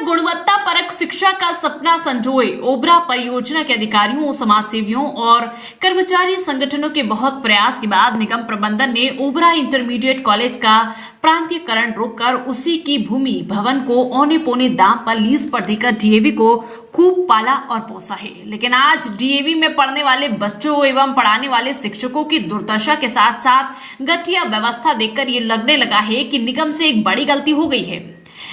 गुणवत्ता परक शिक्षा का सपना संजोए ओबरा परियोजना के अधिकारियों, समाज सेवियों और कर्मचारी संगठनों के बहुत प्रयास के बाद निगम प्रबंधन ने ओबरा इंटरमीडिएट कॉलेज का प्रांतीयकरण रोककर उसी की भूमि भवन को औने पौने दाम पर लीज पर देकर डीएवी को खूब पाला और पोसा है। लेकिन आज डीएवी में पढ़ने वाले बच्चों एवं पढ़ाने वाले शिक्षकों की दुर्दशा के साथ साथ घटिया व्यवस्था देखकर ये लगने लगा है कि निगम से एक बड़ी गलती हो गई है।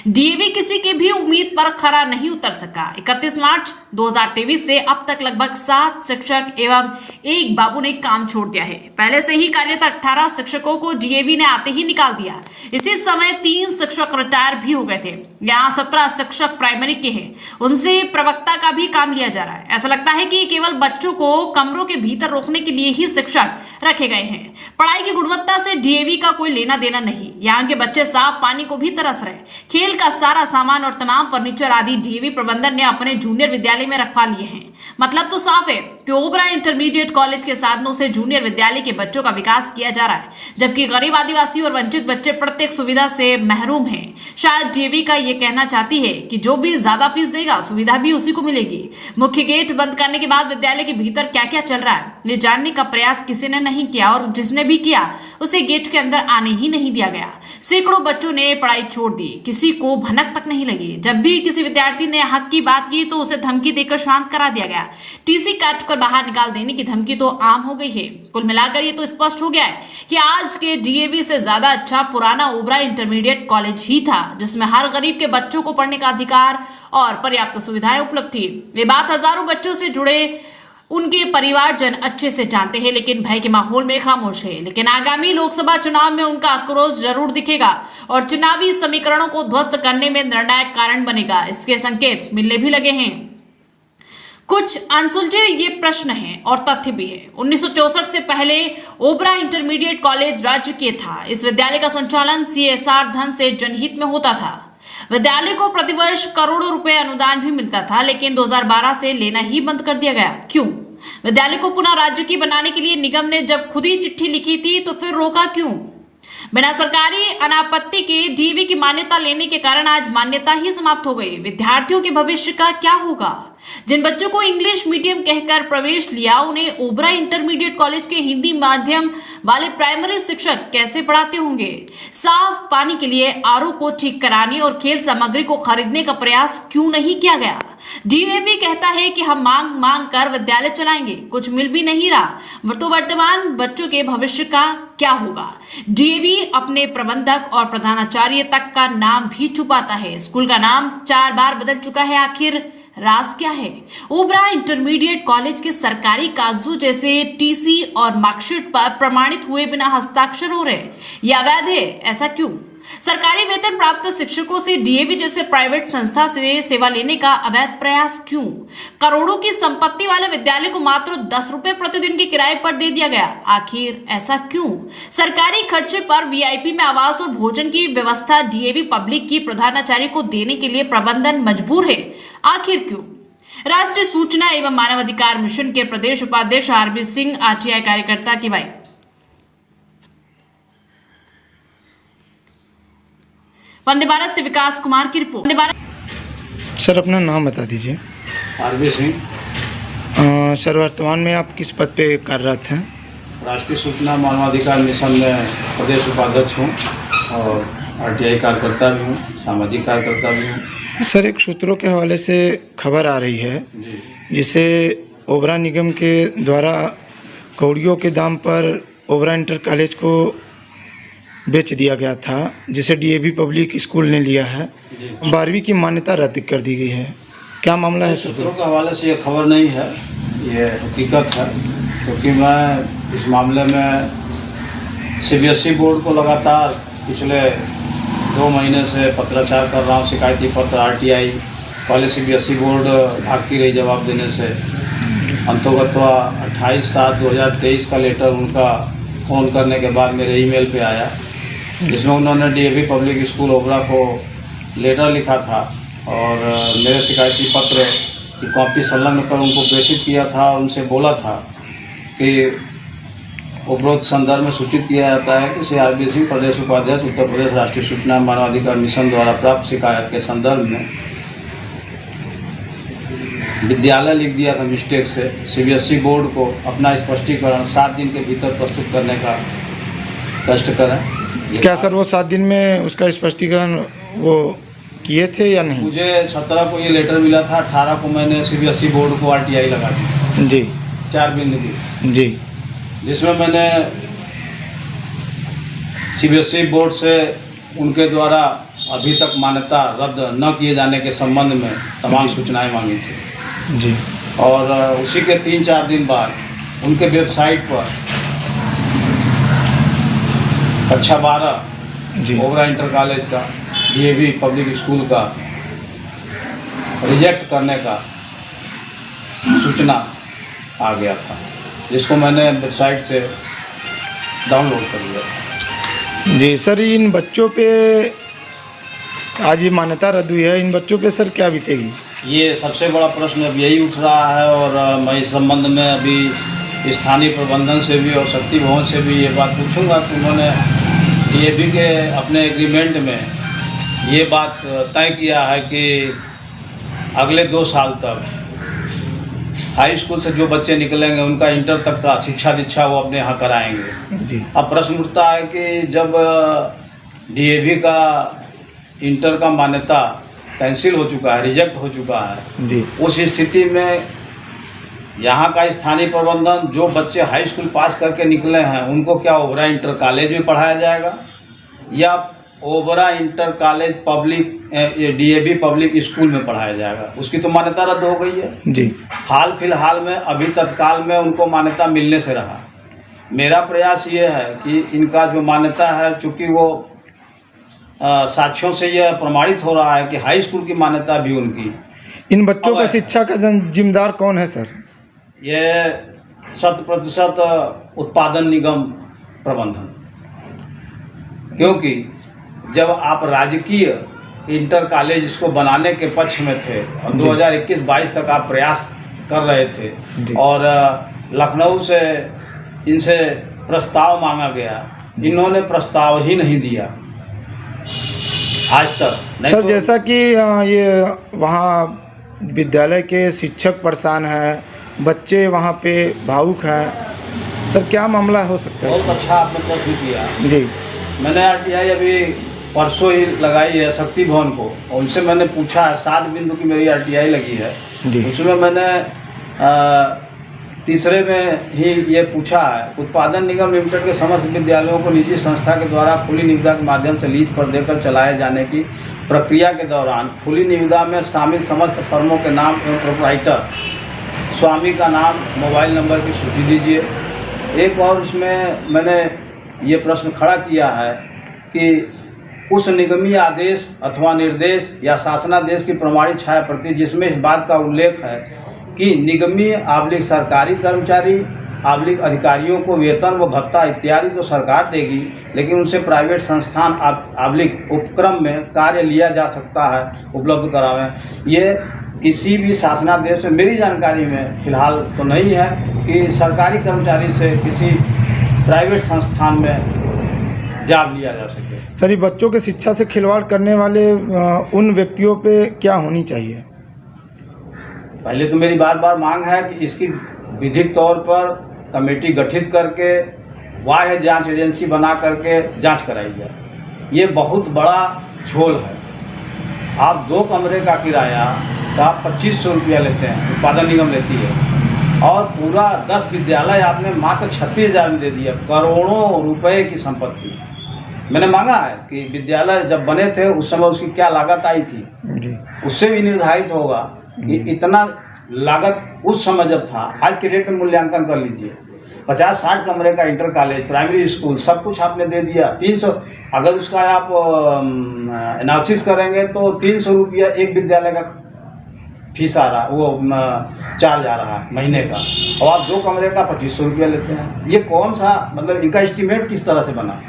डीएवी किसी की भी उम्मीद पर खरा नहीं उतर सका। 31 मार्च 2023 से अब तक लगभग 7 शिक्षक एवं एक बाबू ने काम छोड़ दिया है। पहले से ही कार्यरत 18 शिक्षकों को डीएवी ने आते ही निकाल दिया। इसी समय 3 शिक्षक रिटायर भी हो गए थे। यहाँ 17 शिक्षक प्राइमरी के हैं, उनसे प्रवक्ता का भी काम लिया जा रहा है। ऐसा लगता है कि केवल बच्चों को कमरों के भीतर रोकने के लिए ही शिक्षक रखे गए हैं। पढ़ाई की गुणवत्ता से डीएवी का कोई लेना देना नहीं। यहाँ के बच्चे साफ पानी को भी तरस रहे। खेल का सारा सामान और तमाम फर्नीचर आदि डीएवी प्रबंधन ने अपने जूनियर विद्यालय में रखवा लिए हैं। मतलब तो साफ है कि ओबरा इंटरमीडिएट कॉलेज के साधनों से जूनियर विद्यालय के बच्चों का विकास किया जा रहा है, जबकि गरीब, आदिवासी और वंचित बच्चे प्रत्येक सुविधा से महरूम हैं। शायद डीएवी का ये कहना चाहती है कि जो भी ज्यादा फीस देगा सुविधा भी उसी को मिलेगी। मुख्य गेट बंद करने के बाद विद्यालय के भीतर क्या क्या चल रहा है ये जानने का प्रयास किसी ने नहीं किया, और जिसने भी किया उसे गेट के अंदर आने ही नहीं दिया गया। सैकड़ों बच्चों ने पढ़ाई छोड़ दी, किसी को भनक तक नहीं लगी। जब भी किसी विद्यार्थी ने हक की बात की तो उसे धमकी देकर शांत करा दिया गया। टीसी काट कर बाहर निकाल देने की धमकी तो आम हो गई है। कुल मिलाकर ये तो स्पष्ट हो गया है कि आज के डीएवी से ज्यादा अच्छा पुराना ओबरा इंटरमीडिएट कॉलेज ही था, जिसमें हर गरीब के बच्चों को पढ़ने का अधिकार और पर्याप्त सुविधाएं उपलब्ध थी। ये बात हजारों बच्चों से जुड़े उनके परिवारजन अच्छे से जानते हैं, लेकिन भय के माहौल में खामोश है। लेकिन आगामी लोकसभा चुनाव में उनका आक्रोश जरूर दिखेगा और चुनावी समीकरणों को ध्वस्त करने में निर्णायक कारण बनेगा। इसके संकेत मिलने भी लगे हैं। कुछ अनसुलझे ये प्रश्न हैं और तथ्य भी है। 1964 से पहले ओबरा इंटरमीडिएट कॉलेज राज्य के था। इस विद्यालय का संचालन सीएसआर धन से जनहित में होता था। विद्यालय को प्रतिवर्ष करोड़ों रुपए अनुदान भी मिलता था, लेकिन 2012 से लेना ही बंद कर दिया गया। क्यों? विद्यालय को पुनः राज्य की बनाने के लिए निगम ने जब खुद ही चिट्ठी लिखी थी तो फिर रोका क्यों? बिना सरकारी अनापत्ति के डीएवी की मान्यता लेने के कारण आज मान्यता ही समाप्त हो गई। विद्यार्थियों के भविष्य का क्या होगा? जिन बच्चों को इंग्लिश मीडियम कहकर प्रवेश लिया, उन्हें ओबरा इंटरमीडिएट कॉलेज के हिंदी माध्यम वाले प्राइमरी शिक्षक कैसे पढ़ाते होंगे? साफ पानी के लिए आरओ को ठीक कराने और खेल सामग्री को खरीदने का प्रयास क्यों नहीं किया गया? डीएवी कहता है कि हम मांग कर विद्यालय चलाएंगे, कुछ मिल भी नहीं रहा। तो वर्तमान बच्चों के भविष्य का क्या होगा? डीएवी अपने प्रबंधक और प्रधानाचार्य तक का नाम भी छुपाता है। स्कूल का नाम 4 बार बदल चुका है। आखिर राज क्या है? ओबरा इंटरमीडिएट कॉलेज के सरकारी कागजों जैसे टीसी और मार्कशीट पर प्रमाणित हुए बिना हस्ताक्षर हो रहे, यह अवैध है। ऐसा क्यों? सरकारी वेतन प्राप्त शिक्षकों से डीएवी जैसे प्राइवेट संस्था से सेवा लेने का अवैध प्रयास क्यों? करोड़ों की संपत्ति वाले विद्यालय को मात्र 10 रुपए प्रतिदिन के किराए पर दे दिया गया। आखिर ऐसा क्यों? सरकारी खर्चे पर वीआईपी में आवास और भोजन की व्यवस्था डीएवी पब्लिक की प्रधानाचार्य को देने के लिए प्रबंधन मजबूर है। आखिर क्यों? राष्ट्रीय सूचना एवं मानवाधिकार मिशन के प्रदेश उपाध्यक्ष आरबी सिंह आरटीआई कार्यकर्ता की बात। वंदे भारत से विकास कुमार की रिपोर्ट। वंदे भारत। सर, अपना नाम बता दीजिए। आरबी सिंह। सर, वर्तमान में आप किस पद पे कार्यरत हैं? राष्ट्रीय सूचना मानवाधिकार मिशन में प्रदेश उपाध्यक्ष हूँ और आरटीआई कार्यकर्ता भी हूँ, सामाजिक कार्यकर्ता भी हूँ। सर, एक सूत्रों के हवाले से खबर आ रही है जिसे ओबरा निगम के द्वारा कौड़ियों के दाम पर ओबरा इंटर कॉलेज को बेच दिया गया था, जिसे डीएवी पब्लिक स्कूल ने लिया है। 12वीं की मान्यता रद्द कर दी गई है। क्या मामला है? सूत्रों के हवाले से ये खबर नहीं है, ये हकीकत है, क्योंकि मैं इस मामले में सीबीएसई बोर्ड को लगातार पिछले 2 महीने से पत्राचार कर रहा हूँ। शिकायती पत्र आरटीआई पहले सीबीएसई बोर्ड भागती रही जवाब देने से। अंतोगत 28/7/2023 का लेटर उनका फ़ोन करने के बाद मेरे ईमेल पे आया, जिसमें उन्होंने डीएवी पब्लिक स्कूल ओबरा को लेटर लिखा था और मेरे शिकायती पत्र की कॉपी संलग्न कर उनको प्रेषित किया था और उनसे बोला था कि उपरोक्त संदर्भ में सूचित किया जाता है कि श्री आरबी सिंह प्रदेश उपाध्यक्ष उत्तर प्रदेश राष्ट्रीय सूचना मानवाधिकार मिशन द्वारा प्राप्त शिकायत के संदर्भ में विद्यालय लिख दिया था मिस्टेक से। सीबीएसई बोर्ड को अपना स्पष्टीकरण 7 दिन के भीतर प्रस्तुत करने का कष्ट करें। क्या सर वो 7 दिन में उसका स्पष्टीकरण वो किए थे या नहीं? मुझे 17 को ये लेटर मिला था, 18 को मैंने सीबीएसई बोर्ड को आरटीआई लगा दी जी 4 बिंदु की, जी, जिसमें मैंने सीबीएसई बोर्ड से उनके द्वारा अभी तक मान्यता रद्द न किए जाने के संबंध में तमाम सूचनाएं मांगी थी जी। और उसी के 3-4 दिन बाद उनके वेबसाइट पर कक्षा 12 जी ओबरा इंटर कॉलेज का डीएवी पब्लिक स्कूल का रिजेक्ट करने का सूचना आ गया था, जिसको मैंने वेबसाइट से डाउनलोड कर लिया। जी सर, इन बच्चों पे आज ये मान्यता रद्द हुई है, इन बच्चों पे सर क्या बीतेगी? ये सबसे बड़ा प्रश्न अब यही उठ रहा है और मैं इस संबंध में अभी स्थानीय प्रबंधन से भी और शक्ति भवन से भी ये बात पूछूंगा कि उन्होंने डीएवी के अपने एग्रीमेंट में ये बात तय किया है कि अगले 2 साल तक हाई स्कूल से जो बच्चे निकलेंगे उनका इंटर तक का शिक्षा दीक्षा वो अपने यहाँ कराएंगे जी। अब प्रश्न उठता है कि जब डीएवी का इंटर का मान्यता कैंसिल हो चुका है, रिजेक्ट हो चुका है जी, उस स्थिति में यहाँ का स्थानीय प्रबंधन जो बच्चे हाई स्कूल पास करके निकले हैं उनको क्या ओबरा इंटर कॉलेज में पढ़ाया जाएगा या Obra inter college public DAV public school में पढ़ाया जाएगा? उसकी तो मान्यता रद्द हो गई है जी। हाल फिलहाल में अभी तत्काल में उनको मान्यता मिलने से रहा। मेरा प्रयास ये है कि इनका जो मान्यता है, चूँकि वो साक्ष्यों से यह प्रमाणित हो रहा है कि हाई स्कूल की मान्यता भी उनकी। इन बच्चों का शिक्षा का जिम्मेदार कौन है सर? ये 100% उत्पादन निगम प्रबंधन, क्योंकि जब आप राजकीय इंटर कॉलेज इसको बनाने के पक्ष में थे और 2021-22 तक आप प्रयास कर रहे थे और लखनऊ से इनसे प्रस्ताव मांगा गया, इन्होंने प्रस्ताव ही नहीं दिया आज तक। नहीं सर तो जैसा कि ये वहाँ विद्यालय के शिक्षक परेशान हैं, बच्चे वहाँ पे भावुक हैं, सर क्या मामला हो सकता है? बहुत अच्छा आपने प्रश्न किया जी। मैंने आरटीआई अभी परसों ही लगाई है शक्ति भवन को और उनसे मैंने पूछा है, 7 बिंदु की मेरी आरटीआई लगी है जी। उसमें मैंने तीसरे में ही ये पूछा है, उत्पादन निगम लिमिटेड के समस्त विद्यालयों को निजी संस्था के द्वारा खुली निविदा के माध्यम से लीज पर देकर चलाए जाने की प्रक्रिया के दौरान खुली निविदा में शामिल समस्त फर्मों के नाम एवं प्रोप्राइटर स्वामी का नाम, मोबाइल नंबर की सूची दीजिए। एक और उसमें मैंने ये प्रश्न खड़ा किया है कि उस निगमीय आदेश अथवा निर्देश या शासनादेश की प्रमाणित छाया प्रति जिसमें इस बात का उल्लेख है कि निगमीय आबलिक सरकारी कर्मचारी आबलिक अधिकारियों को वेतन व भत्ता इत्यादि तो सरकार देगी, लेकिन उनसे प्राइवेट संस्थान आबलिक उपक्रम में कार्य लिया जा सकता है, उपलब्ध करावें। ये किसी भी शासनादेश में मेरी जानकारी में फिलहाल तो नहीं है कि सरकारी कर्मचारी से किसी प्राइवेट संस्थान में जॉब लिया जा सके। सर ये बच्चों के शिक्षा से खिलवाड़ करने वाले उन व्यक्तियों पे क्या होनी चाहिए? पहले तो मेरी बार बार मांग है कि इसकी विधिक तौर पर कमेटी गठित करके बाह्य जांच एजेंसी बना करके जांच कराई जाए। ये बहुत बड़ा झोल है। आप 2 कमरे का किराया का 2500 रुपया लेते हैं, उत्पादन निगम लेती है, और पूरा 10 विद्यालय आपने मात्र 36,000 में दे दिया। करोड़ों रुपए की संपत्ति। मैंने मांगा है कि विद्यालय जब बने थे उस समय उसकी क्या लागत आई थी, उससे भी निर्धारित होगा कि इतना लागत उस समय जब था, आज के डेट में मूल्यांकन कर लीजिए। 50-60 कमरे का इंटर कॉलेज, प्राइमरी स्कूल, सब कुछ आपने दे दिया। 300 अगर उसका आप एनालिसिस करेंगे तो 300 रुपया एक विद्यालय का फीस आ रहा, वो चार्ज आ रहा है महीने का, और आप 2 कमरे का 2500 रुपया लेते हैं। ये कौन सा, मतलब इनका एस्टीमेट किस तरह से बना?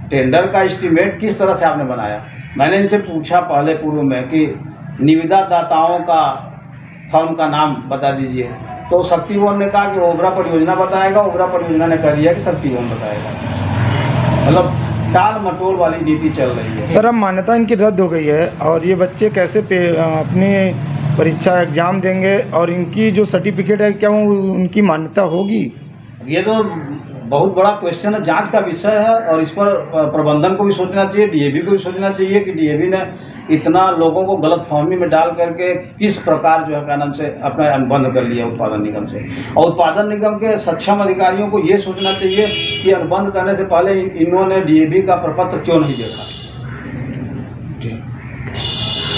टेंडर का एस्टीमेट किस तरह से आपने बनाया? मैंने इनसे पूछा पहले पूर्व में कि निविदा दाताओं का फर्म का नाम बता दीजिए, तो शक्ति भवन ने कहा कि ओबरा परियोजना बताएगा। ओबरा परियोजना ने कह दिया कि शक्ति भवन बताएगा। मतलब टाल मटोल वाली नीति चल रही है। सर अब मान्यता इनकी रद्द हो गई है और ये बच्चे कैसे अपने परीक्षा एग्ज़ाम देंगे और इनकी जो सर्टिफिकेट है क्या वो उनकी मान्यता होगी? ये तो बहुत बड़ा क्वेश्चन है, जांच का विषय है और इस पर प्रबंधन को भी सोचना चाहिए, डीएवी को भी सोचना चाहिए कि डीएवी ने इतना लोगों को गलतफहमी में डाल करके किस प्रकार जो है क्या नाम से अपना अनुबंध कर लिया उत्पादन निगम से। और उत्पादन निगम के सक्षम अधिकारियों को ये सोचना चाहिए कि अनुबंध करने से पहले इन्होंने डीएवी का प्रपत्र क्यों नहीं देखा।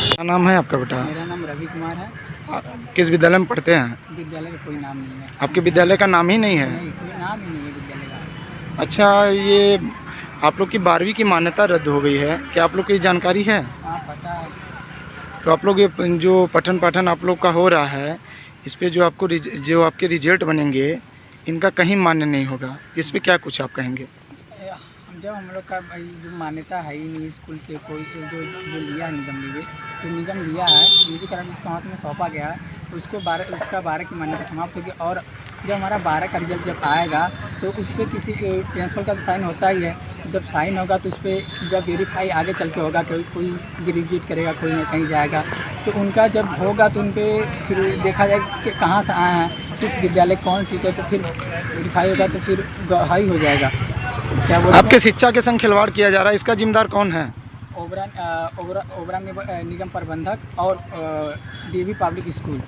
क्या नाम है आपका बेटा? मेरा नाम रवि कुमार है। किस विद्यालय में पढ़ते हैं? विद्यालय का कोई नाम नहीं है। आपके विद्यालय का नाम ही नहीं है? नहीं, कोई नाम ही नहीं है विद्यालय का। अच्छा, ये आप लोग की 12वीं की मान्यता रद्द हो गई है, क्या आप लोग को ये जानकारी है? हाँ, पता है। तो आप लोग ये जो पठन पाठन आप लोग का हो रहा है, इस पे जो आपके रिजल्ट बनेंगे इनका कहीं मान्य नहीं होगा, इस पे क्या कुछ आप कहेंगे? जब हम लोग का भाई जो मान्यता है ही नहीं स्कूल के, कोई जो लिया है निगम लिया है, निजीकरण जिसका हाथ में सौंपा गया है, उसका 12 की मान्यता समाप्त होगी। और जब हमारा 12 का रिजल्ट जब आएगा तो उस पर किसी प्रिंसिपल का तो साइन होता ही है। जब साइन होगा तो उस पर जब वेरीफाई आगे चल के होगा, कोई ग्रेजुएट करेगा, कोई कहीं जाएगा, तो उनका जब होगा तो उन पर फिर देखा जाएगा कि कहाँ से आए हैं, किस विद्यालय कौन टीचर, तो फिर वेरीफाई होगा तो फिर गवाही हो जाएगा। क्या बोलते आपके शिक्षा के संग खिलवाड़ किया जा रहा है, इसका जिम्मेदार कौन है? ओबरा निगम प्रबंधक और डीएवी पब्लिक स्कूल।